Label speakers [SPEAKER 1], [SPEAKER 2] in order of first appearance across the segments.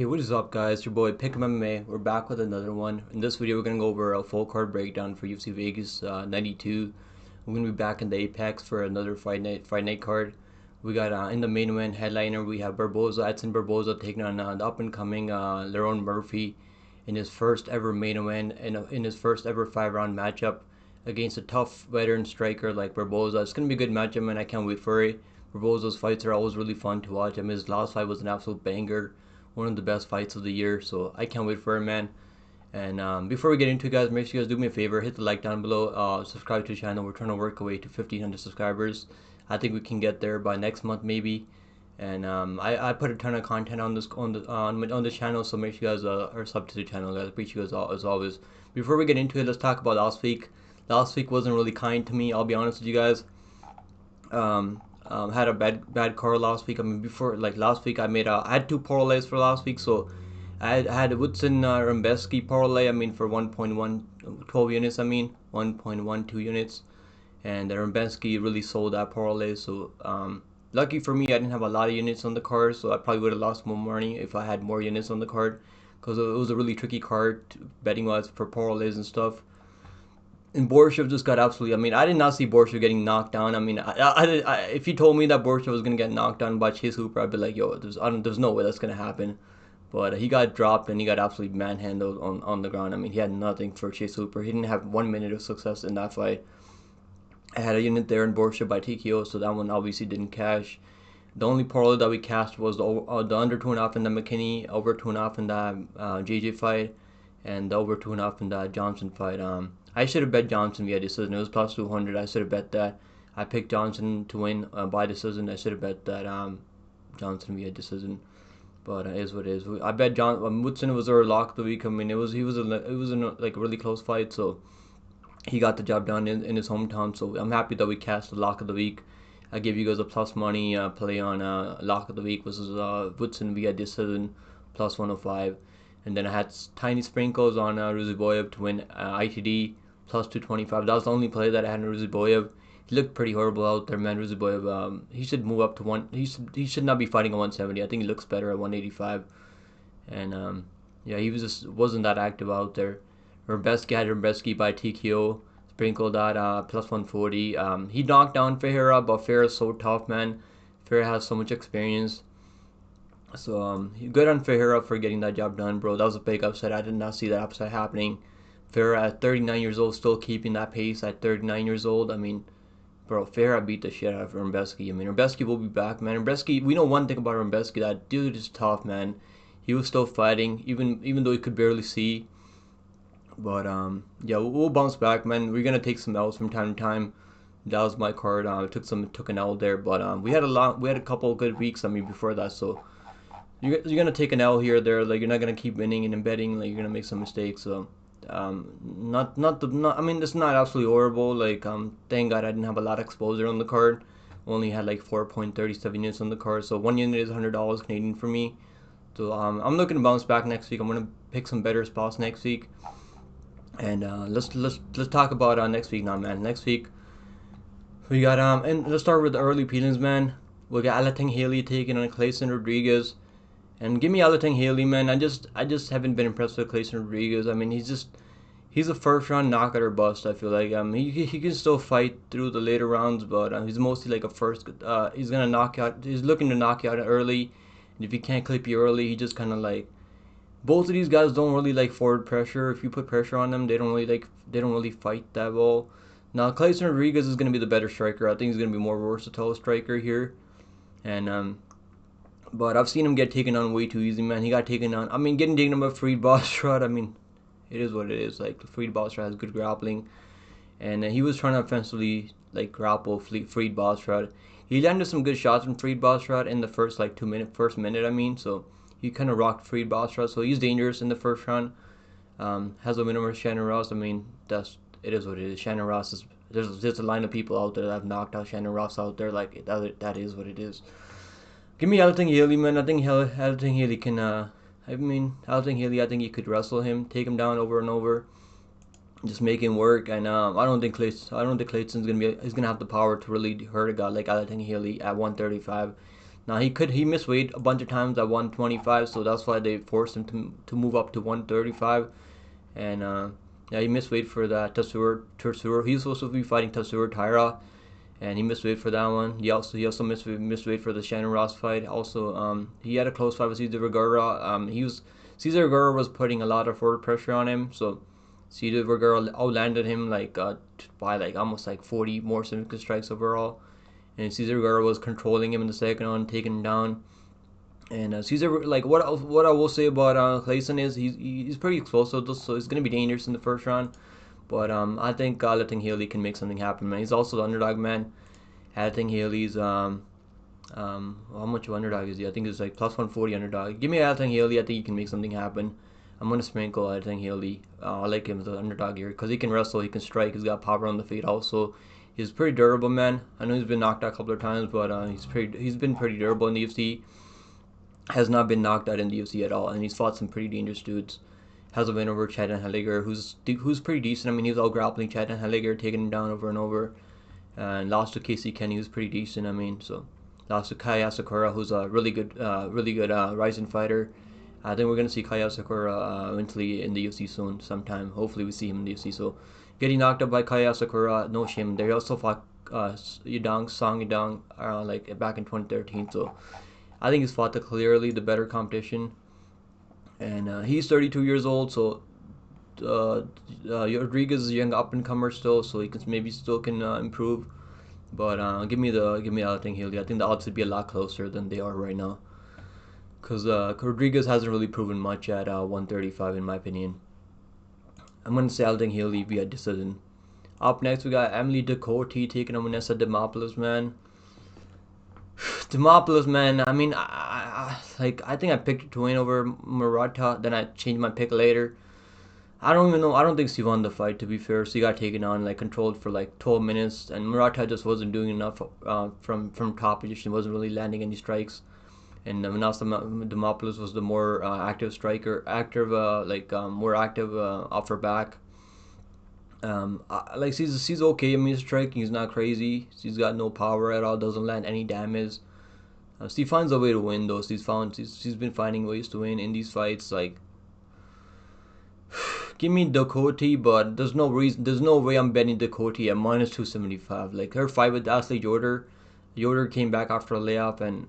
[SPEAKER 1] Hey, what is up, guys? Your boy Pick MMA. We're back with another one. In this video, we're gonna go over a full card breakdown for UFC Vegas 92. We're gonna be back in the Apex for another Friday night card. We got in the main event headliner. We have Barboza, Edson Barboza taking on the up and coming Lerone Murphy in his first ever main event and in his first ever 5 round matchup against a tough veteran striker like Barboza. It's gonna be a good matchup, man. I can't wait for it. Barboza's fights are always really fun to watch. I mean, his last fight was an absolute banger, one of the best fights of the year. So I can't wait for it, man. And before we get into it, guys, make sure you guys do me a favor, hit the like down below, subscribe to the channel. We're trying to work our way to 1,500 subscribers. I think we can get there by next month, maybe. And I put a ton of content on the channel, so make sure you guys are sub to the channel, guys. Appreciate you guys as always. Before we get into it, let's talk about last week. Last week wasn't really kind to me. I'll be honest with you guys. Had a bad card last week. I mean, before like last week, I had 2 parlays for last week, so I had Woodson Rambeski parlay. I mean, for 1.12 units. I mean, 1.12 units, and Rambeski really sold that parlay. So lucky for me, I didn't have a lot of units on the card, so I probably would have lost more money if I had more units on the card, because it was a really tricky card betting wise for parlays and stuff. And Borshev just got absolutely. I mean, I did not see Borshev getting knocked down. I mean, if you told me that Borshev was gonna get knocked down by Chase Hooper, I'd be like, yo, there's no way that's gonna happen. But he got dropped and he got absolutely manhandled on the ground. I mean, he had nothing for Chase Hooper. He didn't have 1 minute of success in that fight. I had a unit there in Borshev by TKO, so that one obviously didn't cash. The only parlay that we cashed was the under 2.5 in the McKinney, over 2.5 in the JJ fight, and the over 2.5 in the Johnson fight. I should have bet Johnson via decision. It was plus 200. I should have bet that. I picked Johnson to win by decision. I should have bet that Johnson via decision. But it is what it is. I bet Woodson was our lock of the week. I mean, it was like a really close fight, so he got the job done in his hometown. So I'm happy that we cast the lock of the week. I give you guys a plus money play on lock of the week versus Woodson via decision plus 105. And then I had tiny sprinkles on Ruziboyev to win ITD plus 225. That was the only play that I had on Ruziboyev. He looked pretty horrible out there, man. Ruziboyev, he should move up to one. He should not be fighting at 170. I think he looks better at 185. And yeah, he wasn't that active out there. Herbeski had Herbeski by TKO. Sprinkled at plus 140. He knocked down Ferreira, but Ferreira's so tough, man. Ferreira has so much experience. So good on Ferreira for getting that job done, bro. That was a big upset. I did not see that upset happening. Ferreira at 39 years old, still keeping that pace at 39 years old. I mean, bro, Ferreira beat the shit out of Rumbeski. I mean, Rumbeski will be back, man. Rumbeski, we know one thing about Rumbeski. That dude is tough, man. He was still fighting, even though he could barely see. But yeah, we'll bounce back, man. We're gonna take some L's from time to time. That was my card. Took an L there, but we had a couple of good weeks. I mean, before that, so you're gonna take an L here or there. Like, you're not gonna keep winning and betting. Like, you're gonna make some mistakes. So I mean, it's not absolutely horrible. Like, thank God I didn't have a lot of exposure on the card. Only had like 4.37 units on the card. So one unit is $100 Canadian for me. So I'm looking to bounce back next week. I'm gonna pick some better spots next week. And let's talk about next week now, man. Next week we got and let's start with the early feelings, man. We got Alatengheili taking on Kleydson Rodrigues. And give me Alatengheili, man. I just haven't been impressed with Kleydson Rodrigues. I mean, he's a first round knockout or bust. I feel like he can still fight through the later rounds, but he's mostly like a first. He's gonna knock out. He's looking to knock you out early, and if he can't clip you early, he just kind of like. Both of these guys don't really like forward pressure. If you put pressure on them, they don't really fight that well. Now Kleydson Rodrigues is gonna be the better striker. I think he's gonna be more versatile striker here, and but I've seen him get taken on way too easy, man. He got taken on. I mean, getting taken on by Freed Bostrad. I mean, it is what it is. Like, Freed Bostrad has good grappling, and he was trying to offensively like grapple Freed Bostrad. He landed some good shots from Freed Bostrad in the first like first minute. I mean, so he kind of rocked Freed Bostrad. So he's dangerous in the first round. Has a win over Shannon Ross. I mean, it is what it is. Shannon Ross is there's a line of people out there that have knocked out Shannon Ross out there. Like, that is what it is. Give me Alatengheili, man. I think Alatengheili can. Alatengheili, I think you could wrestle him, take him down over and over, just make him work. And I don't think Kleidson's gonna have the power to really hurt a guy like Alatengheili at 135. Now he missed weight a bunch of times at 125, so that's why they forced him to move up to 135. And yeah, he missed weight for that Tessur. He was supposed to be fighting Tessur Taira, and he missed weight for that one. He also missed weight for the Shannon Ross fight. Also, he had a close fight with Cesar Vergara. Cesar Vergara was putting a lot of forward pressure on him, so Cesar Vergara outlanded him by almost 40 more significant strikes overall. And Cesar Vergara was controlling him in the second round, taking him down. And Cesar, what I will say about Kleydson is he's pretty explosive, so he's gonna be dangerous in the first round. But I think Alatengheili can make something happen, man. He's also the underdog, man. Alatengheili's how much of underdog is he? I think it's plus 140 underdog. Give me Alatengheili. I think he can make something happen. I'm gonna sprinkle Alatengheili. I like him as an underdog here because he can wrestle, he can strike, he's got power on the feet. Also, he's pretty durable, man. I know he's been knocked out a couple of times, but he's been pretty durable in the UFC. Has not been knocked out in the UFC at all, and he's fought some pretty dangerous dudes. Has a win over Chad Heliger, who's pretty decent. I mean, he was out grappling Chad Heliger, taking him down over and over, and lost to Casey Kenny, who's pretty decent. I mean, so lost to Kaya Sakura, who's a really good rising fighter. I think we're gonna see Kaya Sakura eventually in the UFC soon, sometime. Hopefully, we see him in the UFC. So, getting knocked up by Kaya Sakura, no shame. They also fought Song Yadong, back in 2013. So, I think he's fought clearly the better competition, and he's 32 years old. So, Rodrigues is a young up and comer still, so he can improve. But give me Alatengheili. I think the odds would be a lot closer than they are right now, because Rodrigues hasn't really proven much at 135 in my opinion. I'm gonna say Alatengheili via decision. Up next we got Emily Ducote taking on Vanessa Demopoulos, man. Demopoulos, man. I mean, I think I picked her to win over Murata. Then I changed my pick later. I don't even know. I don't think she won the fight, to be fair. She got taken on, controlled for 12 minutes, and Murata just wasn't doing enough from top position. Wasn't really landing any strikes. And Vanessa Demopoulos was the more active striker, more active off her back. She's okay. I mean, striking is not crazy. She's got no power at all. Doesn't land any damage. She finds a way to win though. She's been finding ways to win in these fights. Give me Ducote, but there's no way I'm betting Ducote at minus 275. Her fight with Ashley Yoder came back after a layoff and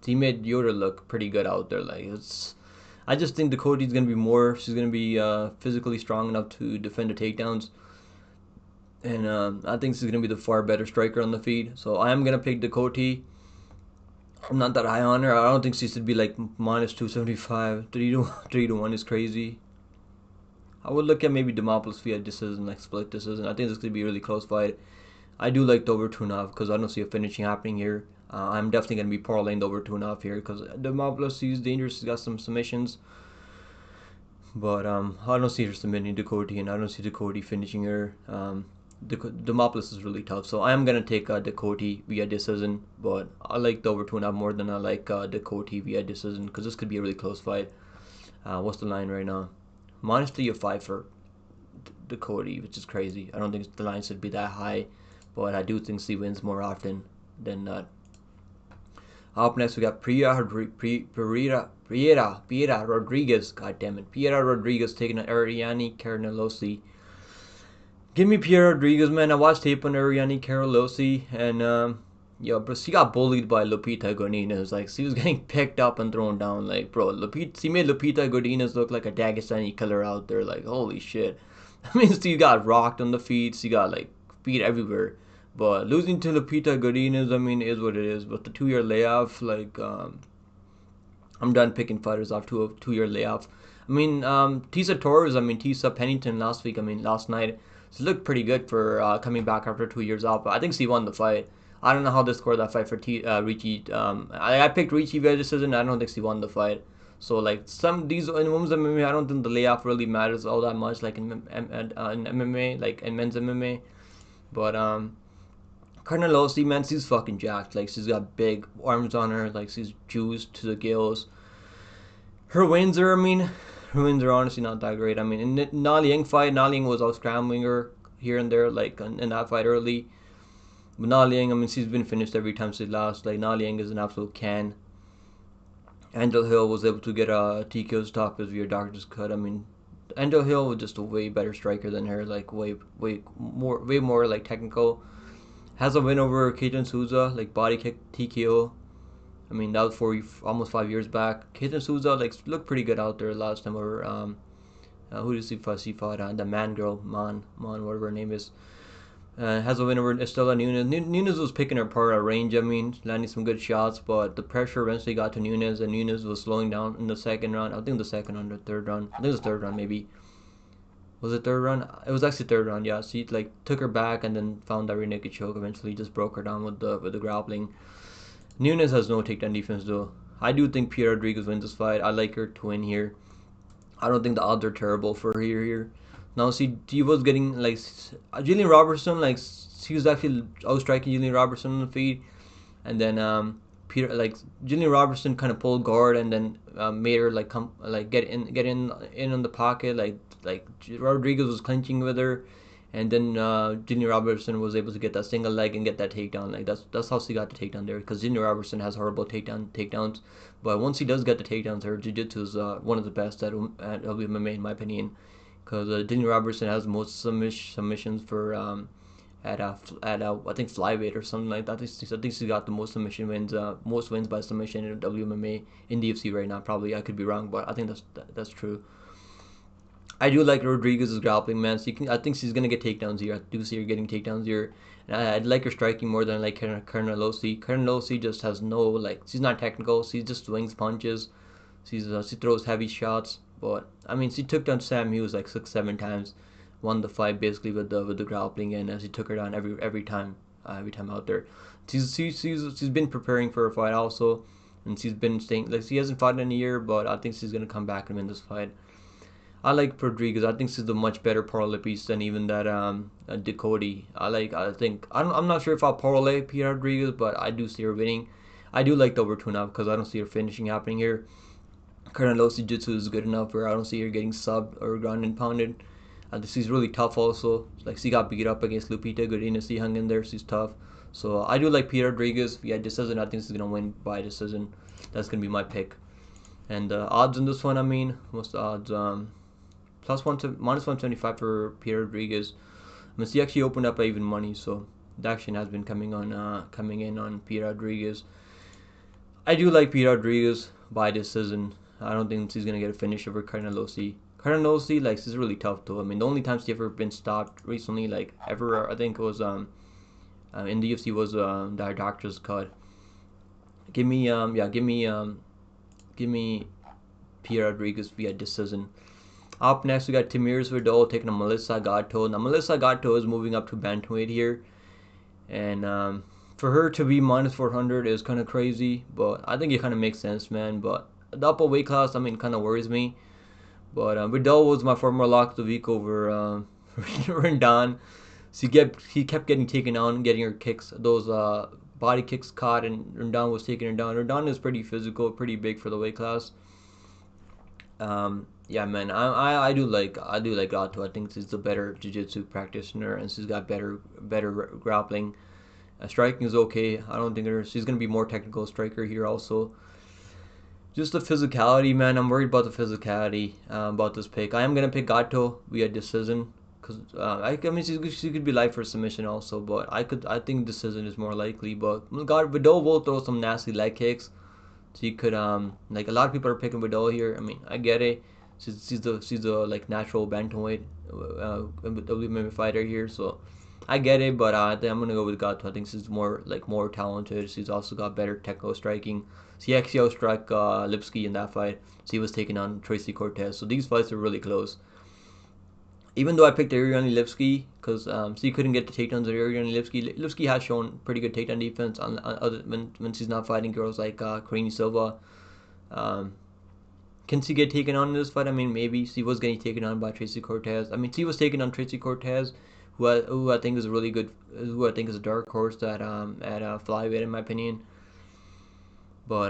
[SPEAKER 1] he made Yoder look pretty good out there. I just think Ducote's gonna be more. She's gonna be physically strong enough to defend the takedowns. And I think she's going to be the far better striker on the feet. So I am going to pick Ducote. I'm not that high on her. I don't think she should be minus 275. 3 to 1 is crazy. I would look at maybe Demopoulos via decision, split decision. I think this could be a really close fight. I do like the over 2.5 because I don't see a finishing happening here. I'm definitely going to be parlaying the over 2.5 here because Demopoulos, he's dangerous. He's got some submissions. But I don't see her submitting Ducote, and I don't see Ducote finishing her. Demopoulos is really tough, so I am gonna take Ducote via decision, but I like the over 2.5 more than I like Ducote via decision because this could be a really close fight. What's the line right now? Minus 305 for Ducote, which is crazy. I don't think the line should be that high, but I do think she wins more often than not. Up next we got Piera Rodrigues. God damn it, Piera Rodrigues taking on Ariane Carnelossi. Give me Piera Rodrigues, man. I watched tape on Ariane Carnelossi, and but she got bullied by Lupita Godinez. She was getting picked up and thrown down. She made Lupita Godinez look like a Dagestani killer out there. Holy shit. I mean, she got rocked on the feet. She got feet everywhere. But losing to Lupita Godinez, I mean, is what it is. But the 2-year layoff, I'm done picking fighters off 2-year layoff. I mean, Tisa Pennington last night. She looked pretty good for coming back after 2 years off. But I think she won the fight. I don't know how they scored that fight for Ricci. I picked Ricci via decision. I don't think she won the fight. So these in women's MMA, I don't think the layoff really matters all that much. In MMA, in men's MMA. But Carnelossi, man, she's fucking jacked. She's got big arms on her. She's juiced to the gills. Her wins are honestly not that great. I mean, in the Na Liang fight, Na Liang was out scrambling her here and there, in that fight early. But Na Liang, I mean, she's been finished every time she lost. Like, Na Liang is an absolute can. Angel Hill was able to get a TKO stop as via doctor's cut. I mean, Angel Hill was just a way better striker than her. Like, way more like technical. Has a win over Caitlin Souza, like body kick TKO. I mean, that was almost 5 years back. Caitlin Souza like looked pretty good out there last time. Or who did she fought? She fought the man girl, whatever her name is. Has a win over Estela Nunes. Nunes was picking her apart at range. I mean, landing some good shots, but the pressure eventually got to Nunes, and Nunes was slowing down in the second round. I think the second round or third round. I think it was the third round, maybe. Was it third round? It was actually third round. Yeah, she like took her back and then found that rear naked choke. Eventually, just broke her down with the grappling. Nunes has no takedown defense though. I do think Piera Rodrigues wins this fight. I like her to win here. I don't think the odds are terrible for her here. Now, see, she was getting like Jillian Robertson, like she was actually outstriking Jillian Robertson on the feed, and then Jillian Robertson kind of pulled guard and then made her like come like get in on the pocket, like Rodrigues was clinching with her, and then Jillian Robertson was able to get that single leg and get that takedown. Like that's how she got the takedown there, because Jillian Robertson has horrible takedowns, but once she does get the takedowns, her jiu-jitsu is one of the best at WMMA in my opinion. Because Jillian Robertson has most submissions for at I think flyweight or something like that. I think she got the most submission wins, most wins by submission in WMMA in the UFC right now. Probably I could be wrong, but I think that's true. I do like Rodrigues' grappling, man. I think she's gonna get takedowns here. I do see her getting takedowns here, and I'd like her striking more than like Carnelossi. Carnelossi just has no like. She's not technical. She just swings punches. She throws heavy shots. But I mean, she took down Sam Hughes like 6-7 times, won the fight basically with the grappling, and she took her down every time out there. She's been preparing for a fight also, and she's been staying like she hasn't fought in a year, but I think she's gonna come back and win this fight. I like Rodrigues. I think she's a much better parlay piece than even that Ducote. I'm not sure if I'll parlay Piera Rodrigues, but I do see her winning. I do like the over 2.5 because I don't see her finishing happening here. Carnelossi jiu-jitsu is good enough where I don't see her getting subbed or ground and pounded. She's really tough also. Like she got beat up against Lupita Godinez. She hung in there. She's tough. So I do like Piera Rodrigues. Yeah, decision. I think she's gonna win by decision. That's gonna be my pick. And odds in this one, I mean, what's the odds? Minus 175 for Piera Rodrigues. I mean, she actually opened up even money, so the action has been coming in on Piera Rodrigues. I do like Piera Rodrigues by decision. I don't think she's gonna get a finish over Carnelossi. Carnelossi, like, she's really tough though. I mean, the only time she's ever been stopped recently, like ever, I think it was in the UFC was the doctor's cut. Give me Piera Rodrigues via decision. Up next, we got Tamires Vidal taking on Melissa Gatto. Now, Melissa Gatto is moving up to bantamweight here, and for her to be minus 400 is kind of crazy, but I think it kind of makes sense, man. But the upper weight class, I mean, kind of worries me. But Vidal was my former lock of the week over Rendon. He kept getting taken on, getting her kicks, those body kicks caught, and Rendon was taking her down. Rendon is pretty physical, pretty big for the weight class. Yeah, man, I do like Gatto. I think she's the better jiu-jitsu practitioner, and she's got better grappling. Striking is okay. I don't think she's gonna be more technical striker here also. Just the physicality, man. I'm worried about the physicality about this pick. I am gonna pick Gatto via decision because I mean she could be live for submission also, but I think decision is more likely. But Vidal will throw some nasty leg kicks. She could like a lot of people are picking Vidal here. I mean, I get it. She's the like natural bantamweight WMA fighter here, so I get it. But I think I'm gonna go with Gatto. I think she's more talented. She's also got better technical striking. She actually outstruck Lipski in that fight. She was taking on Tracy Cortez. So these fights are really close. Even though I picked Ariane Lipski because she couldn't get the takedowns of Ariane Lipski. Lipski has shown pretty good takedown defense on other when she's not fighting girls like Karine Silva. Can she get taken on in this fight? I mean, maybe she was getting taken on by Tracy Cortez. I mean, she was taken on Tracy Cortez, who I think is a really good, who I think is a dark horse at flyweight in my opinion. But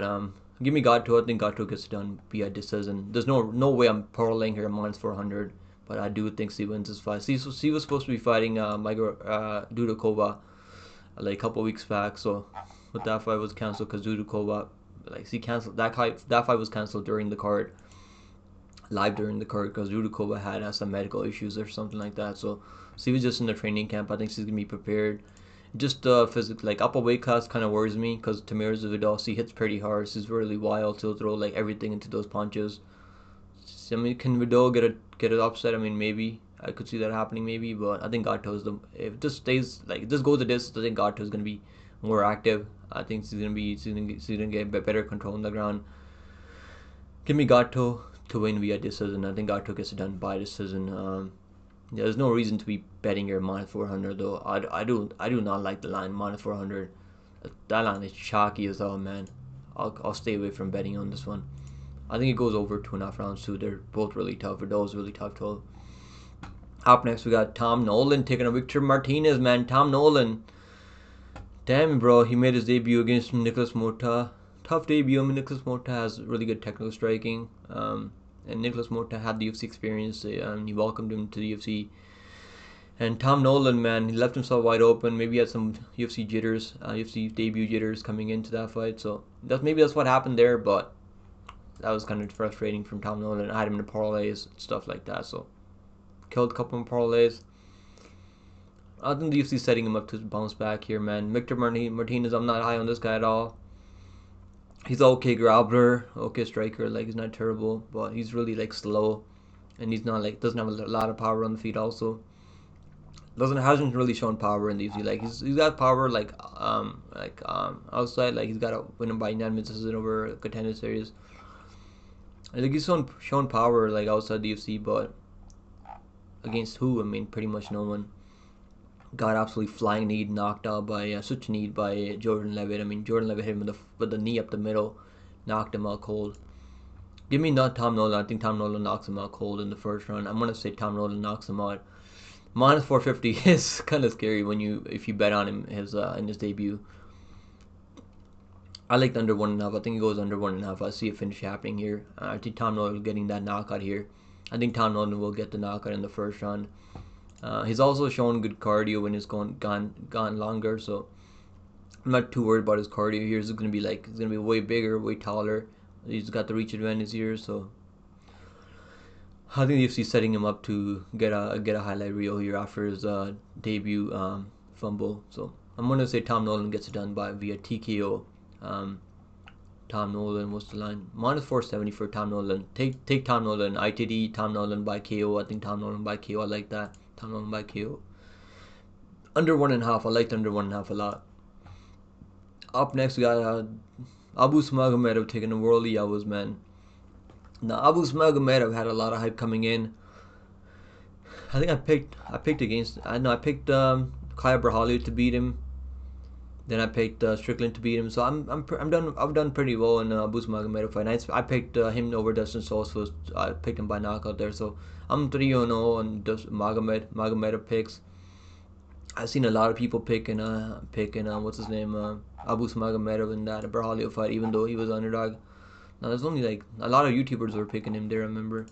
[SPEAKER 1] give me Gatto. I think Gatto gets it done via decision. There's no way I'm parlaying her minus 400. But I do think she wins this fight. She was supposed to be fighting Dudakova. like a couple weeks back. So, but that fight was cancelled because Ducote, like, he canceled that fight was cancelled during the card, live during the card, because Ducote had some medical issues or something like that. So he was just in the training camp. I think she's gonna be prepared. Just physical, like upper weight class, kind of worries me because Tamires Vidal, he hits pretty hard. She's really wild. She'll throw like everything into those punches. I mean, can Vidal get it upset? I mean, maybe I could see that happening, maybe. But I think Gatto is if it just stays like it just goes to this. I think Gatto is gonna be more active. I think she's gonna get better control on the ground. Give me Gatto to win via decision. I think Gatto gets it done by decision. Yeah, there's no reason to be betting your minus 400 though. I do not like the line minus 400. That line is chalky as hell, man. I'll stay away from betting on this one. I think it goes over 2.5 rounds too. They're both really tough. Vidal's really tough too. Up next we got Tom Nolan taking on Victor Martinez, man. Tom Nolan, damn bro, he made his debut against Nicholas Mota. Tough debut. I mean, Nicholas Mota has really good technical striking. And Nicholas Mota had the UFC experience. He welcomed him to the UFC. And Tom Nolan, man, he left himself wide open. Maybe he had some UFC jitters, UFC debut jitters coming into that fight. So maybe that's what happened there. But that was kind of frustrating from Tom Nolan. I had him in the parlays and stuff like that. So killed a couple of parlays. I think the UFC is setting him up to bounce back here, man. Victor Martinez, I'm not high on this guy at all. He's okay grappler, okay striker, like he's not terrible, but he's really like slow, and he's not like doesn't have a lot of power on the feet. Also, hasn't really shown power in the UFC. Like he's got power outside, like he's got a win by unanimous decision over a contender series. I think he's shown power like outside the UFC, but against who? I mean, pretty much no one. Got absolutely flying knee, knocked out by such a knee by Jordan Levitt. I mean, Jordan Levitt hit him with the knee up the middle, knocked him out cold. Give me not Tom Nolan. I think Tom Nolan knocks him out cold in the first round. I'm gonna say Tom Nolan knocks him out. Minus 450 is kind of scary if you bet on him in his debut. I like the under 1.5. I think he goes under 1.5. I see a finish happening here. I think Tom Nolan getting that knockout here. I think Tom Nolan will get the knockout in the first round. He's also shown good cardio when he's gone longer, so I'm not too worried about his cardio here. He's gonna be way bigger, way taller. He's got the reach advantage here, so I think the UFC is setting him up to get a highlight reel here after his debut fumble. So I'm gonna say Tom Nolan gets it done via TKO. Tom Nolan, what's the line? Minus 470 for Tom Nolan. Take Tom Nolan. ITD, Tom Nolan by KO. I think Tom Nolan by KO. I like that. Tom Nolan by KO. Under 1.5. I liked under 1.5 a lot. Up next, we got Abus Magomedov taking the Warlley Alves, man. Now, Abus Magomedov had a lot of hype coming in. I think I picked Kaya Brahali to beat him. Then I picked Strickland to beat him, so I've done pretty well in Abus Magomedov fight. I picked him over Dustin Souls, so I picked him by knockout there. So I'm 3-0 on Magomedov picks. I've seen a lot of people picking what's his name, Abus Magomedov in that Brahali fight, even though he was underdog. Now there's only like a lot of YouTubers were picking him there. I remember.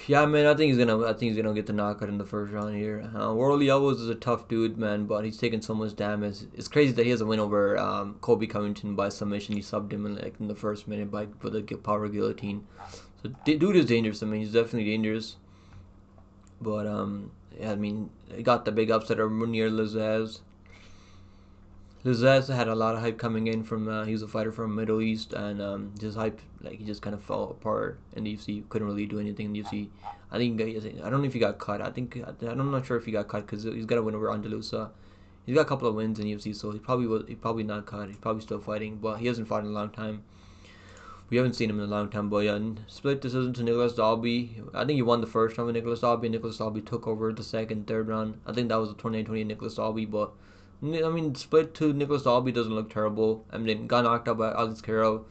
[SPEAKER 1] Yeah, man, I think he's gonna get the knockout in the first round here. Warlley Alves is a tough dude, man, but he's taking so much damage. It's crazy that he has a win over Colby Covington by submission. He subbed him in the first minute with a power guillotine. So dude is dangerous. I mean, he's definitely dangerous. But yeah, I mean, he got the big upset of Munir Lizaz. Lizaz had a lot of hype coming in from he's a fighter from Middle East, and his hype, like, he just kind of fell apart in the UFC. Couldn't really do anything in the UFC. I don't know if he got cut. I'm not sure if he got cut because he's got a win over Andalusa. He's got a couple of wins in the UFC, so he probably not cut. He's probably still fighting, but he hasn't fought in a long time. We haven't seen him in a long time, but yeah, split decision to Nicholas Dalby. I think he won the first round with Nicholas Dalby, and Nicholas Dalby took over the second, third round. I think that was the 2020 Nicholas Dalby, but I mean, split to Nicholas Dalby doesn't look terrible. I mean, got knocked out by Alatengheili.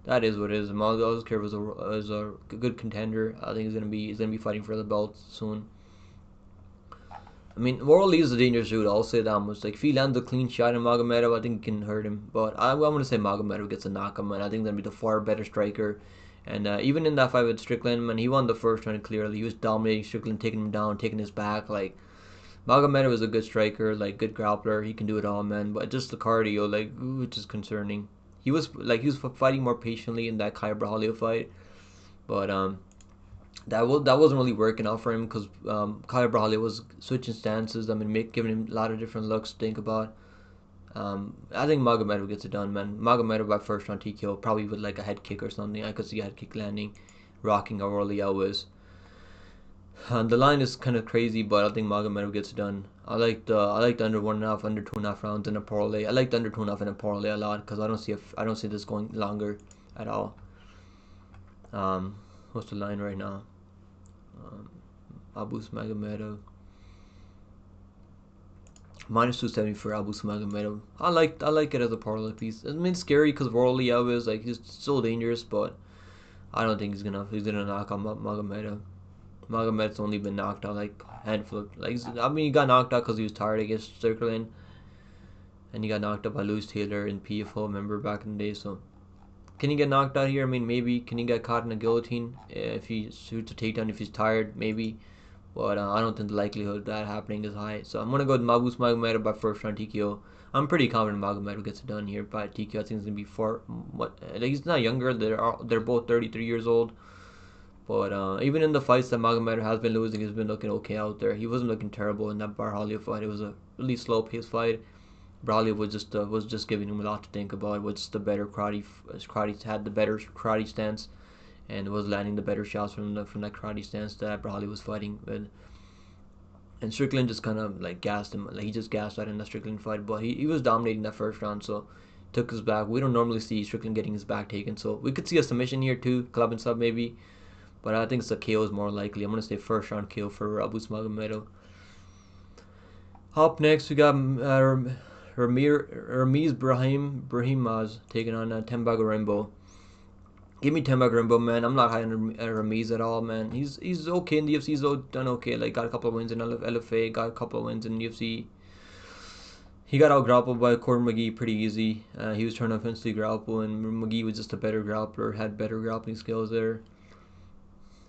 [SPEAKER 1] That is what it is. Alatengheili is a good contender. I think he's gonna be fighting for the belt soon. I mean, Warlley is a dangerous dude. I'll say that much. Like, if he lands a clean shot in Magomedov, I think it can hurt him. But I'm gonna say Magomedov gets a knockout, man. I think he's gonna be the far better striker. And even in that fight with Strickland, man, he won the first round clearly. He was dominating Strickland, taking him down, taking his back. Like, Magomedov is a good striker, like good grappler. He can do it all, man. But just the cardio, like, ooh, it's just concerning. He was fighting more patiently in that Kyle Braulio fight, but that wasn't really working out for him because Kyle Braulio was switching stances. I mean, giving him a lot of different looks to think about. I think Magomedov gets it done, man. Magomedov by first round TKO, probably with like a head kick or something. I could see a head kick landing, rocking a Warlley Alves. The line is kind of crazy, but I think Magomedov gets it done. I like the under 1.5, under 2.5 rounds in a parlay. I like the under 2.5 in a parlay a lot because I don't see this going longer at all. What's the line right now? Abus Magomedov -270 for Abus Magomedov. I like it as a parlay piece. I mean, it's scary because Warlley Alves, like, he's so dangerous, but I don't think he's gonna knock on Magomedov. Magomedov's only been knocked out like a handful of, like, I mean, he got knocked out because he was tired against Strickland, and he got knocked out by Lewis Taylor in PFL, remember, back in the day. So can he get knocked out here? I mean, maybe. Can he get caught in a guillotine if he shoots a takedown if he's tired? Maybe. But I don't think the likelihood of that happening is high. So I'm going to go with Mabus Magomedov by first round TKO. I'm pretty confident Magomedov gets it done here by TKO. I think it's going to be he's not younger. They're both 33 years old. But even in the fights that Magomedov has been losing, he's been looking okay out there. He wasn't looking terrible in that Barhalio fight. It was a really slow paced fight. Braulio was just giving him a lot to think about. Was the better karate had the better karate stance, and was landing the better shots from that karate stance that Braulio was fighting with. And Strickland just kind of like gassed him. Like, he just gassed out in that Strickland fight, but he was dominating that first round. So took his back. We don't normally see Strickland getting his back taken, so we could see a submission here too, club and sub maybe. But I think it's a KO is more likely. I'm gonna say first round KO for Abus Magomedov. Up next we got Ramiz Brahimaj taking on Themba Gorimbo. Give me Themba Gorimbo, man. I'm not high on Ramiz at all, man. He's okay in the UFC. He's done okay. Like, got a couple of wins in LFA, got a couple of wins in the UFC. He got out grappled by Corey McGee pretty easy. He was trying to offensively grapple, and McGee was just a better grappler, had better grappling skills there.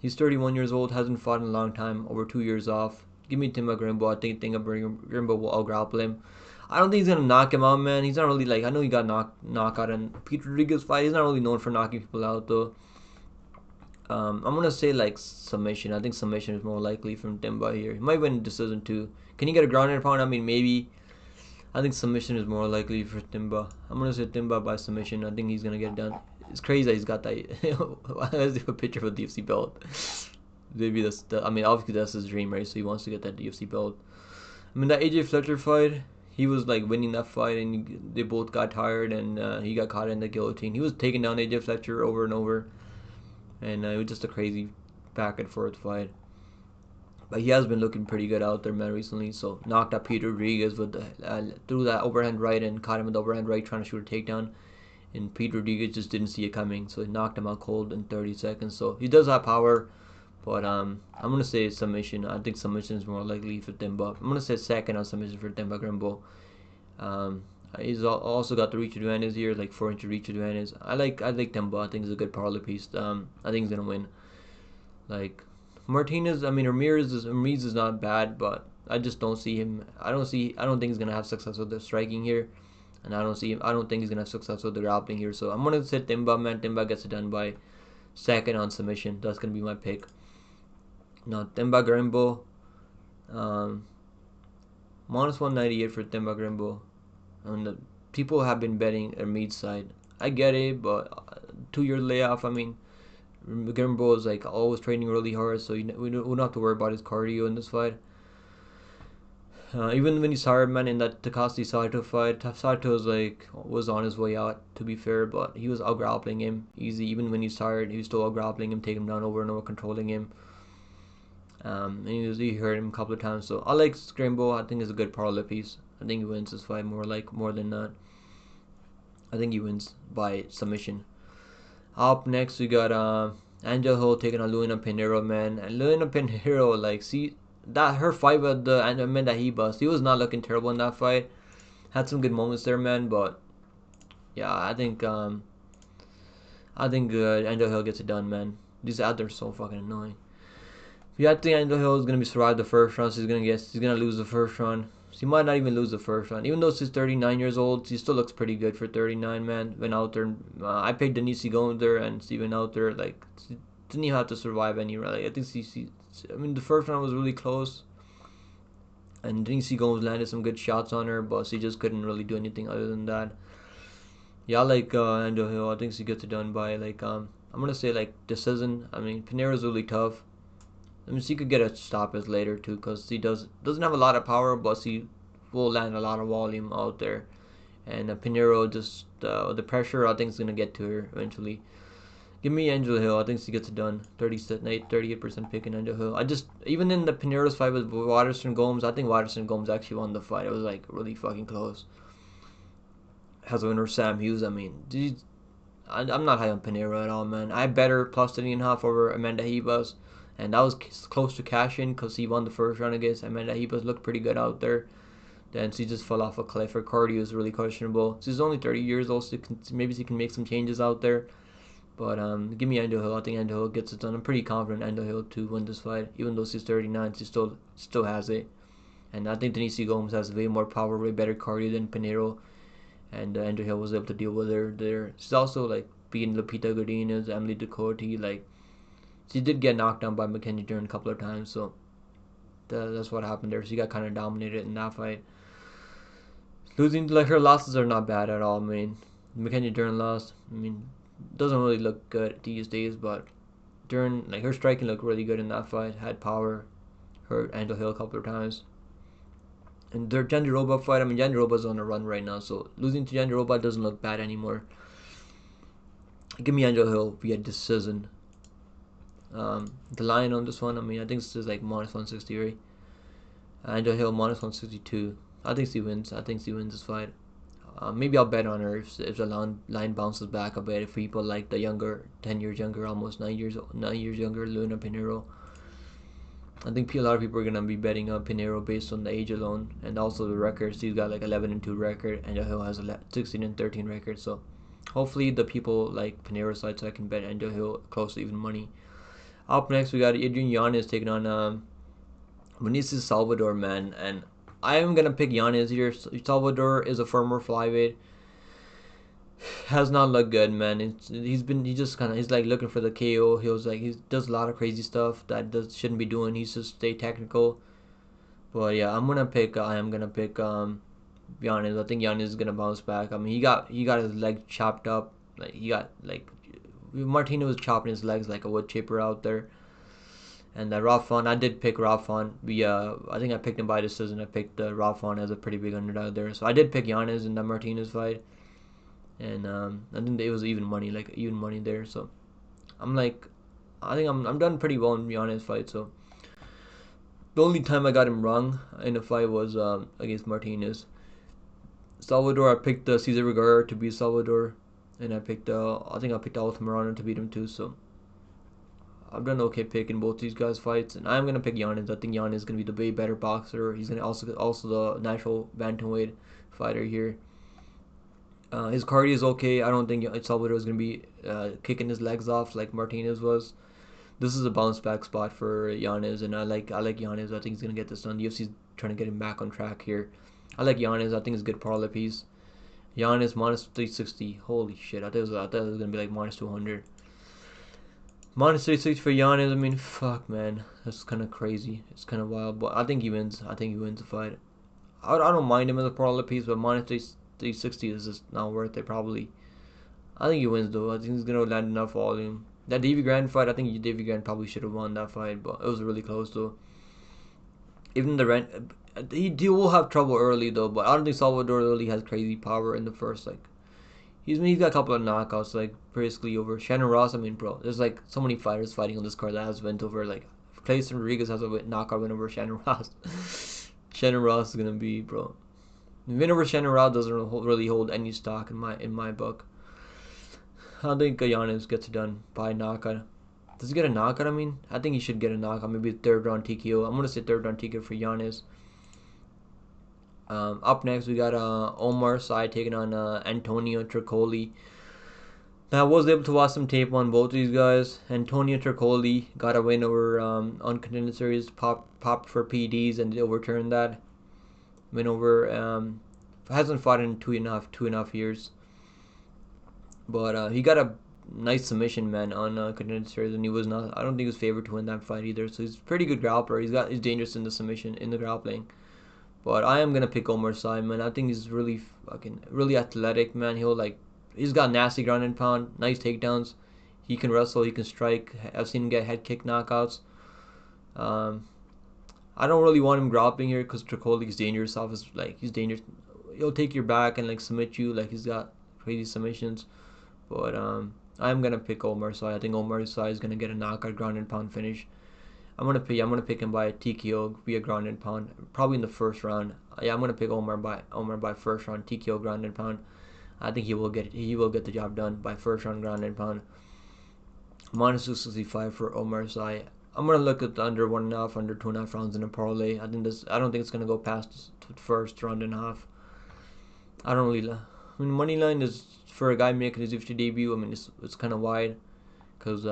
[SPEAKER 1] He's 31 years old, hasn't fought in a long time, over 2 years off. Give me Themba Gorimbo. I think Gorimbo will out grapple him. I don't think he's gonna knock him out, man. He's not really, like, I know he got knockout in Pete Rodrigues fight. He's not really known for knocking people out though. I'm gonna say like submission. I think submission is more likely from Themba here. He might win decision too. Can he get a ground and pound? I mean, maybe. I think submission is more likely for Themba. I'm gonna say Themba by submission. I think he's gonna get it done. It's crazy that he's got that. Why does he have a picture of a UFC belt? Maybe I mean, obviously that's his dream, right? So he wants to get that UFC belt. I mean, that AJ Fletcher fight, he was like winning that fight, and they both got tired, and he got caught in the guillotine. He was taking down AJ Fletcher over and over, and it was just a crazy back and forth fight. But he has been looking pretty good out there, man, recently. So knocked out Peter Rodrigues with threw that overhand right and caught him with the overhand right, trying to shoot a takedown. And Peter Rodrigues just didn't see it coming, so he knocked him out cold in 30 seconds. So he does have power, but I'm gonna say submission. I think submission is more likely for Themba. I'm gonna say second on submission for Themba Gorimbo. He's also got the reach advantage here, like 4-inch reach advantage. I like Themba. I think he's a good parlay piece. I think he's gonna win. Like Martinez, I mean Ramiz is not bad, but I just don't see him. I don't think he's gonna have success with the striking here, and I don't think he's gonna have success with the grappling here. So I'm gonna say Themba, man. Themba gets it done by second on submission. That's gonna be my pick. Now Themba Gorimbo, -198 for Themba Gorimbo. And the people have been betting Ramiz side. I get it, but 2-year layoff. I mean, Gorimbo is like always training really hard, so we don't have to worry about his cardio in this fight. Even when he's tired, man, in that Takasti Saito fight, Saito was on his way out, to be fair, but he was out grappling him easy. Even when he's tired, he was still out grappling him, taking him down over and over, controlling him. And he hurt him a couple of times. So I like Gorimbo. I think it's a good parlay piece. I think he wins this fight more than not. I think he wins by submission. Up next we got Angel Hill taking on Luana Pinheiro, man. And Luana Pinheiro, like, see that her fight with the man that he bust, he was not looking terrible in that fight. Had some good moments there, man. But yeah, I think Angel Hill gets it done, man. These ads are so fucking annoying. Yeah, I think Underhill is gonna be survive the first round. So he's gonna lose the first round. So he might not even lose the first round. Even though he's 39 years old, he still looks pretty good for 39, man. Went out there. I picked Denise going there and Steven out there. Like, didn't even have to survive any rally. I think I mean, the first round was really close. And Denise Gomes landed some good shots on her, but he just couldn't really do anything other than that. Yeah, I like Underhill. I think he gets it done by, like, I'm gonna say, like, decision. I mean, Pinheiro's really tough. I mean, he could get a stoppage later too, because he doesn't have a lot of power, but he will land a lot of volume out there. And Pinheiro just the pressure, I think is gonna get to her eventually. Give me Angel Hill. I think she gets it done. 38% picking Angel Hill. I just even in the Pinheiro's fight with Watterson Gomes, I think Watterson Gomes actually won the fight. It was like really fucking close. Has a winner Sam Hughes. I mean, I'm not high on Pinheiro at all, man. I bet her plus 3.5 over Amanda Ribas, and that was close to cash in because he won the first round against Amanda Ribas. Looked pretty good out there. Then she just fell off a cliff. Her cardio is really questionable. She's only 30 years old, so maybe she can make some changes out there. But give me Underhill. I think Underhill gets it done. I'm pretty confident Underhill to win this fight, even though she's 39. She still has it, and I think Denise Gomes has way more power, way better cardio than Pinheiro, and Underhill was able to deal with her there. She's also like beating Lupita Godinez, Emily Ducote. Like, she did get knocked down by Mackenzie Dern a couple of times, so that's what happened there. She got kind of dominated in that fight. Losing, like, her losses are not bad at all. I mean, Mackenzie Dern lost. I mean, doesn't really look good these days, but Dern, like, her striking looked really good in that fight. Had power. Hurt Angel Hill a couple of times. And their Jandiroba fight, I mean, Jandiroba's on a run right now, so losing to Jandiroba doesn't look bad anymore. Give me Angel Hill via decision. The line on this one, I mean, I think this is like minus 160, right? Angel Hill minus 162. I think she wins. I think she wins this fight. Maybe I'll bet on her if the line bounces back a bit. If people like the younger, 10 years younger, almost 9 years younger, Luana Pinheiro. I think a lot of people are gonna be betting on Pinheiro based on the age alone, and also the records. He's got like 11-2 record, and Hill has a 16-13 record. So hopefully the people like Pinheiro side, so I can bet Angel Hill close to even money. Up next, we got Adrian Yanez taking on Vinicius Salvador, man, and I am gonna pick Yanez here. Salvador is a former flyweight. Has not looked good, man. He's like looking for the KO. He does a lot of crazy stuff that shouldn't be doing. He's just stay technical. But yeah, I am gonna pick Yanez. I think Yanez is gonna bounce back. I mean, he got his leg chopped up. Like, he got like Martino was chopping his legs like a wood chipper out there. And Rafon, I did pick Rafon. I think I picked him by decision. I picked Rafon as a pretty big underdog there. So I did pick Yanez in the Martinez fight. And I think it was even money there. So I think I'm done pretty well in Yanez fight. So the only time I got him wrong in a fight was against Martinez. Salvador, I picked Cesar Vergara to beat Salvador. And I picked Altamirano to beat him too. So I've done okay picking both these guys' fights, and I'm gonna pick Yanez. I think Yanez is gonna be the way better boxer. He's gonna also the natural bantamweight fighter here. His cardio is okay. I don't think Salvador is gonna be kicking his legs off like Martinez was. This is a bounce back spot for Yanez, and I like Yanez. I think he's gonna get this done. The UFC's trying to get him back on track here. I like Yanez. I think it's a good parlay piece. Yanez minus 360. Holy shit! I thought it was gonna be like minus 200. Minus 360 for Yanez. I mean, fuck, man. That's kind of crazy. It's kind of wild, but I think he wins. I think he wins the fight. I don't mind him as a parlay piece, but minus 360 is just not worth it, probably. I think he wins, though. I think he's going to land enough volume. That Davy Grant fight, I think Davy Grant probably should have won that fight, but it was really close, though. Even the rent, he will have trouble early, though, but I don't think Salvador really has crazy power in the first, like, he's got a couple of knockouts, like, basically over Shannon Ross. I mean, bro, there's like so many fighters fighting on this card that has went over. Like, Kleydson Rodrigues has a knockout win over Shannon Ross. Shannon Ross is gonna be, bro. Win over Shannon Ross doesn't really hold any stock in my book. I think Yanez gets it done by knockout. Does he get a knockout? I mean, I think he should get a knockout. Maybe a third round TKO. I'm gonna say third round TKO for Yanez. Up next, we got Oumar side taking on Antonio Trócoli. I was able to watch some tape on both these guys. Antonio Trócoli got a win over on Contender Series, popped for PDs, and they overturned that. Win over hasn't fought in two and a half years, but he got a nice submission, man, on Contender Series, and he was not. I don't think he was favored to win that fight either. So he's a pretty good grappler. He's dangerous in the submission, in the grappling. But I am gonna pick Oumar Sy, man. I think he's really athletic, man. He's got nasty ground and pound, nice takedowns. He can wrestle, he can strike. I've seen him get head kick knockouts. I don't really want him grappling here because Trócoli's dangerous. He's dangerous. He'll take your back and submit you. He's got crazy submissions. But I'm gonna pick Oumar Sy. I think Oumar Sy is gonna get a knockout ground and pound finish. I'm gonna pick him by a TKO via ground and pound, probably in the first round. Yeah, I'm gonna pick Oumar by first round TKO ground and pound. I think he will get the job done by first round ground and pound. Minus 265 for Oumar Sy. I'm gonna look at the under 1.5, under 2.5 rounds in a parlay. I don't think it's gonna go past the first round and a half. I don't really. Money line is for a guy making his UFC debut. It's kind of wide because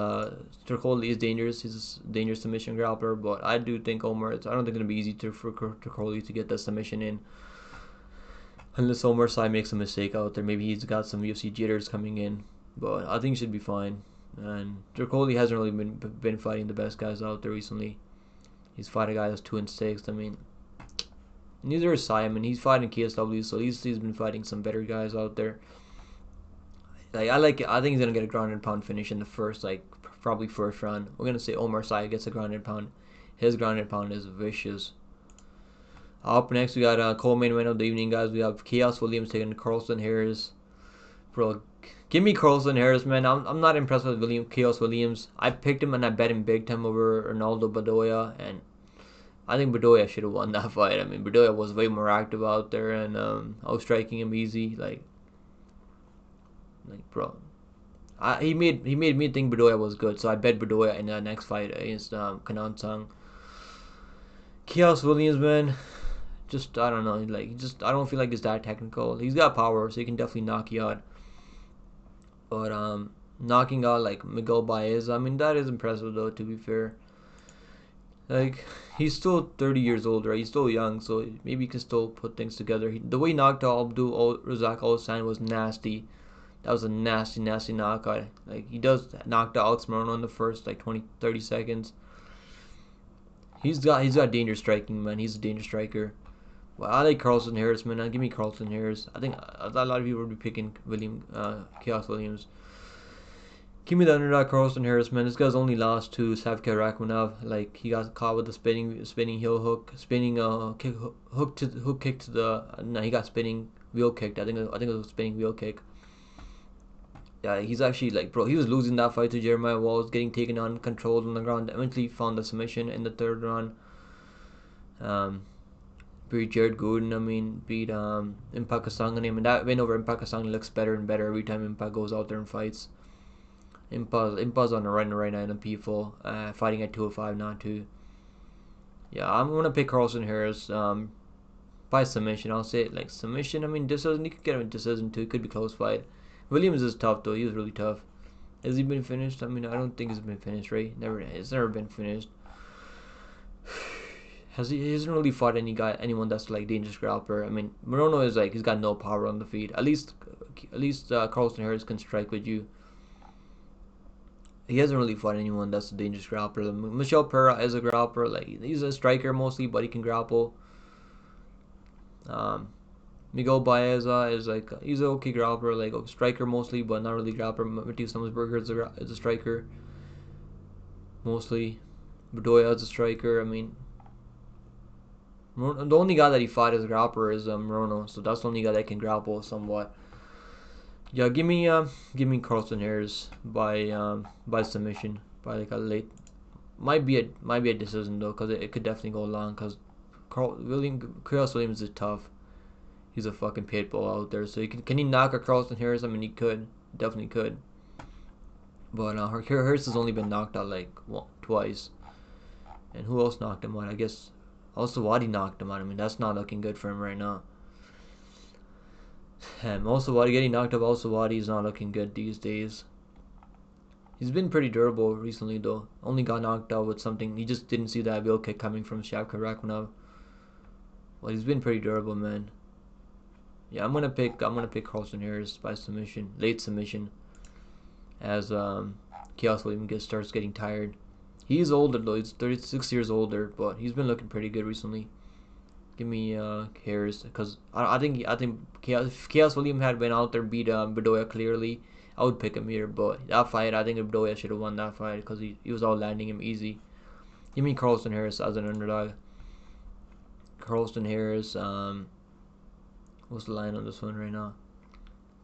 [SPEAKER 1] Trócoli is dangerous. He's a dangerous submission grappler, but I do think I don't think it's gonna be easy for Trócoli to get the submission in. Unless Oumar Sy makes a mistake out there. Maybe he's got some UFC jitters coming in. But I think he should be fine. And Trócoli hasn't really been fighting the best guys out there recently. He's fighting a guy that's 2-6. Neither is Sy. He's fighting KSW, so he's been fighting some better guys out there. I like it. I think he's going to get a ground and pound finish in the first, probably first round. We're going to say Oumar Sy gets a ground and pound. His ground and pound is vicious. Up next, we got co-main event of the evening, guys. We have Khaos Williams taking Carlston Harris. Bro, give me Carlston Harris, man. I'm not impressed with Khaos Williams. I picked him and I bet him big time over Ronaldo Bedoya, and I think Bedoya should have won that fight. Bedoya was way more active out there, and I was striking him easy, bro. He made me think Bedoya was good, so I bet Bedoya in that next fight against Kanantang. Khaos Williams, man. I don't know, I don't feel like he's that technical. He's got power, so he can definitely knock you out. But knocking out Miguel Baez, that is impressive though. To be fair, he's still 30 years old, right? He's still young, so maybe he can still put things together. The way he knocked out Abdul Razak Al-San was nasty. That was a nasty knockout. He does knock out Smyrna in the first 20-30 seconds. He's got dangerous striking, man. He's a dangerous striker. Well, I like Carlston Harris, man. Give me Carlston Harris. I think a lot of people would be picking Khaos Williams. Give me the underdog Carlston Harris, man. This guy's only lost to Savka Rakhmonov. He got caught with a spinning heel hook, spinning hook kick to the. No, he got spinning wheel kicked. I think it was a spinning wheel kick. Yeah, he's actually bro. He was losing that fight to Jeremiah Walls, getting taken on, controlled on the ground. Eventually found the submission in the third round. Beat Jared Gooden, beat Impact Kasangani. That win over Impact Kasangani looks better and better every time Impact goes out there and fights. Impact's on the run right now in P4, fighting at 205, not 2. Yeah, I'm gonna pick Carlston Harris by submission. I'll say submission. Decision, you could get him in decision too. It could be close fight. Williams is tough though. He was really tough. Has he been finished? I don't think he's been finished, right? It's never been finished. He hasn't really fought anyone that's dangerous grappler. Morono is he's got no power on the feet. At least Carlston Harris can strike with you. He hasn't really fought anyone that's a dangerous grappler. Michel Pereira is a grappler. He's a striker mostly, but he can grapple. Miguel Baez is he's an okay grappler, a striker mostly, but not really grappler. Matthias Summelsberger is a striker mostly. Bedoya is a striker. The only guy that he fought as a grappler is Morono, so that's the only guy that can grapple somewhat. Yeah, give me Carlston Harris by submission, by a late. Might be a decision though, because it could definitely go long. Because Khaos Williams is tough. He's a fucking pit bull out there. So can he knock a Carlston Harris? He could, definitely could. But Harris has only been knocked out twice. And who else knocked him out? I guess also Wadi knocked him out. That's not looking good for him right now. Also, Wadi getting knocked up. Also, Wadi is not looking good these days. He's been pretty durable recently, though. Only got knocked out with something. He just didn't see that wheel kick coming from Shavkat Rakhmonov. But he's been pretty durable, man. Yeah, I'm gonna pick Carlston Harris by submission, late submission, as Khaos Williams starts getting tired. He's older though. He's 36 years older, but he's been looking pretty good recently. Give me Harris, because I think if Khaos Williams had been out there beat Bedoya clearly, I would pick him here. But that fight, I think Bedoya should have won that fight because he was all landing him easy. Give me Carlston Harris as an underdog. Carlston Harris. What's the line on this one right now?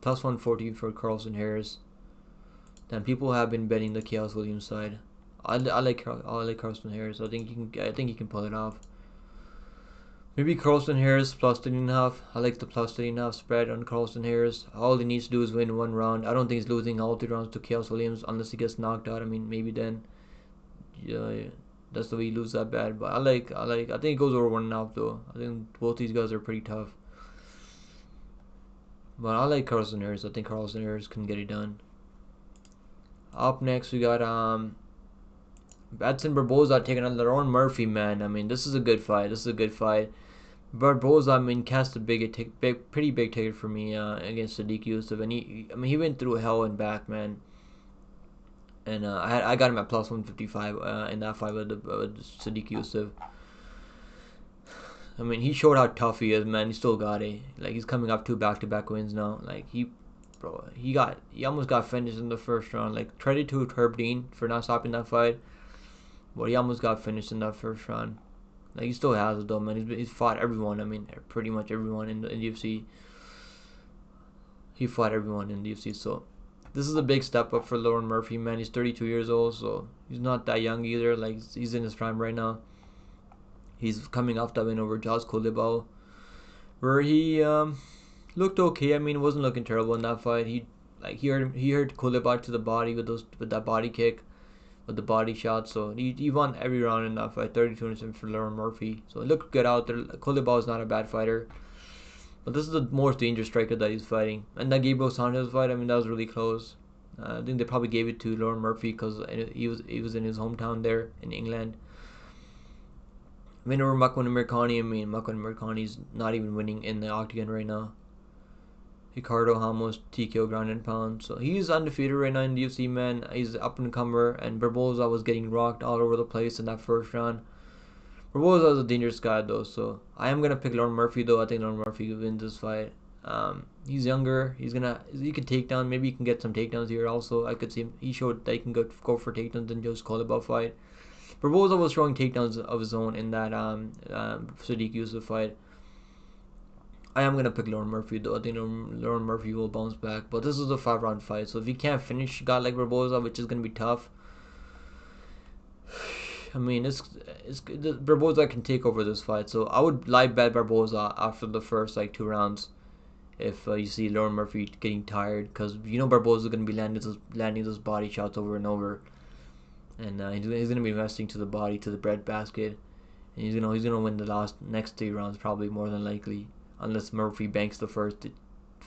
[SPEAKER 1] Plus 140 for Carlston Harris. Then people have been betting the Khaos Williams side. I like Carlston Harris. I think he can pull it off. Maybe Carlston Harris plus 3.5. I like the plus 3.5 spread on Carlston Harris. All he needs to do is win one round. I don't think he's losing all 3 rounds to Khaos Williams unless he gets knocked out. I mean, maybe then. Yeah, that's the way he loses that bad. But I think it goes over 1.5 though. I think both these guys are pretty tough. But I like Carlston Harris. I think Carlston Harris can get it done. Up next, we got Edson Barboza taking on Lerone Murphy, man. I mean, this is a good fight. Barboza, I mean, cast a pretty big ticket for me against Sadiq Yusuf, and he went through hell and back, man. And I got him at plus 155 in that fight with Sadiq Yusuf. I mean, he showed how tough he is, man. He still got it. Like, he's coming up 2 back-to-back wins now. Like, he almost got finished in the first round. Like, credit to Herb Dean for not stopping that fight, but he almost got finished in that first round. Like, he still has it though, man. He's fought everyone. I mean, pretty much everyone in the UFC. He fought everyone in the UFC. So this is a big step up for Lerone Murphy, man. He's 32 years old, so he's not that young either. Like, he's in his prime right now. He's coming off that win over Josh Kulibao, where he looked okay. I mean, it wasn't looking terrible in that fight. He hurt Kulibao to the body with that body kick, with the body shot. So he won every round in that fight, 32-7 for Lerone Murphy. So it looked good out there. Kulibao is not a bad fighter, but this is the most dangerous striker that he's fighting. And that Gabriel Sanchez fight, I mean, that was really close. I think they probably gave it to Lerone Murphy because he was in his hometown there in England. Win over Makwan Amirkhani. I mean, Makwan Amirkhani's not even winning in the octagon right now. Ricardo Ramos, TKO ground and pound. So he's undefeated right now in the UFC, man. He's up and comer, and Barboza was getting rocked all over the place in that first round. Barboza is a dangerous guy though, so I am gonna pick Lerone Murphy though. I think Lerone Murphy wins this fight. He's younger. He can take down. Maybe he can get some takedowns here also. I could see him. He showed that he can go for takedowns in Joe's Kulibao fight. Barboza was throwing takedowns of his own in that Sadiq Yusuf fight. I am gonna pick Lerone Murphy though. I think Lerone Murphy will bounce back. But this is a 5-round fight, so if he can't finish a guy like Barboza, which is gonna be tough. I mean, Barboza can take over this fight, so I would live bet Barboza after the first 2 rounds. If you see Lerone Murphy getting tired, because Barboza is gonna be landing those body shots over and over. And he's gonna be investing to the body, to the breadbasket, and he's gonna win the next 3 rounds probably, more than likely, unless Murphy banks the first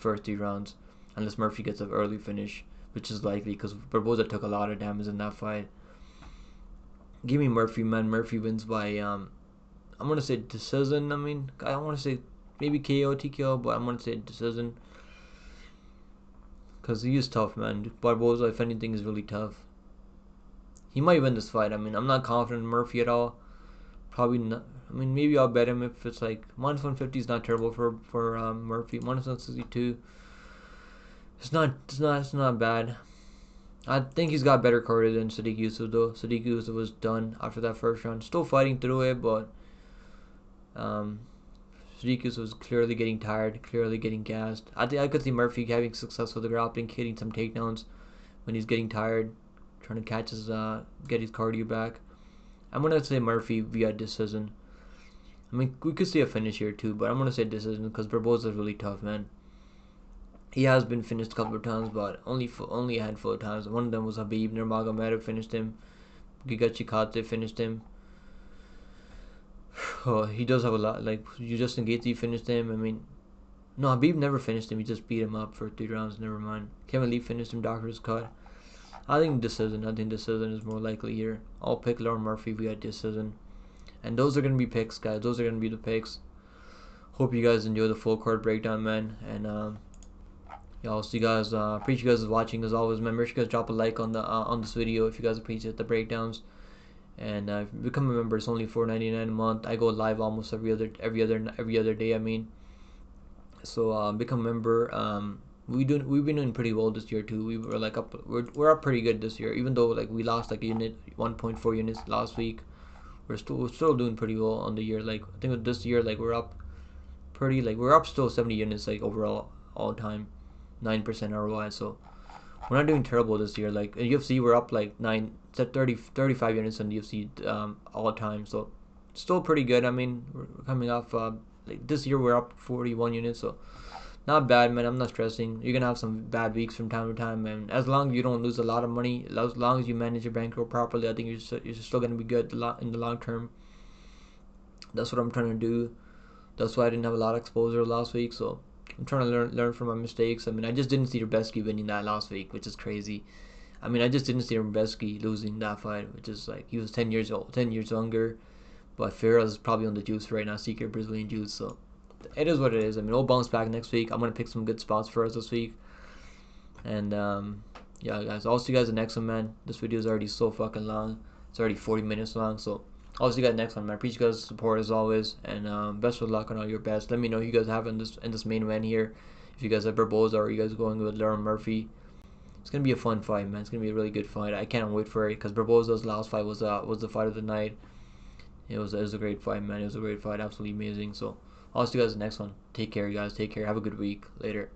[SPEAKER 1] 3 rounds, unless Murphy gets an early finish, which is likely because Barboza took a lot of damage in that fight. Give me Murphy, man. Murphy wins by I'm gonna say decision. I mean, I don't want to say maybe KO, TKO, but I'm gonna say decision because he is tough, man. Barboza, if anything, is really tough. He might win this fight. I mean, I'm not confident in Murphy at all. Probably not. I mean, maybe I'll bet him if it's like minus 150 is not terrible for Murphy. Minus 162. It's not bad. I think he's got better cardio than Sadiq Yusuf though. Sadiq Yusuf was done after that first round. Still fighting through it, but Sadiq Yusuf was clearly getting tired, clearly getting gassed. I think I could see Murphy having success with the grappling, hitting some takedowns when he's getting tired, trying to catch get his cardio back. I'm gonna say Murphy via decision. I mean, we could see a finish here too, but I'm gonna say decision because Barboza is really tough, man. He has been finished a couple of times, but only a handful of times. One of them was Habib Nurmagomedov finished him. Giga Chikadze finished him. Oh, he does have a lot. Like Justin Gaethje finished him. I mean, No, Habib never finished him. He just beat him up for 3 rounds. Never mind. Kevin Lee finished him. Doctor's cut. I think decision. I think decision is more likely here. I'll pick Lauren Murphy. We got decision. And those are gonna be picks, guys. Those are gonna be the picks. Hope you guys enjoy the full card breakdown, man. And yeah, I'll see you guys. Appreciate you guys watching as always, man. Make sure you guys drop a like on this video if you guys appreciate the breakdowns. And if you become a member, it's only $4.99 a month. I go live almost every other day. I mean, so become a member. We've been doing pretty well this year too. We were like up. We're up pretty good this year, even though like we lost like 1.4 units last week. We're still doing pretty well on the year. Like I think with this year, like we're up still 70 units like overall all time, 9% ROI. So we're not doing terrible this year. Like in UFC, we're up like 35 units in UFC all time. So still pretty good. I mean, we're coming off like this year we're up 41 units. So not bad, man. I'm not stressing. You're gonna have some bad weeks from time to time, and as long as you don't lose a lot of money, as long as you manage your bankroll properly, I think you're still gonna be good in the long term. That's what I'm trying to do. That's why I didn't have a lot of exposure last week. So I'm trying to learn from my mistakes. I mean, I just didn't see Rebesky winning that last week, which is crazy. I mean, I just didn't see Rebesky losing that fight, which is like he was 10 years old, 10 years younger. But Piera's probably on the juice right now, secret Brazilian juice. So it is what it is. I mean, we'll bounce back next week. I'm gonna pick some good spots for us this week. And yeah, guys, I'll see you guys in the next one, man. This video is already so fucking long. It's already 40 minutes long. So I'll see you guys next one, man. I appreciate you guys' support as always, and best of luck on all your bets. Let me know who you guys have in this main event here. If you guys have Barboza or you guys going with Lauren Murphy, it's gonna be a fun fight, man. It's gonna be a really good fight. I can't wait for it because Barboza's last fight was the fight of the night. It was a great fight, man. It was a great fight, absolutely amazing. So I'll see you guys in the next one. Take care, guys. Take care. Have a good week. Later.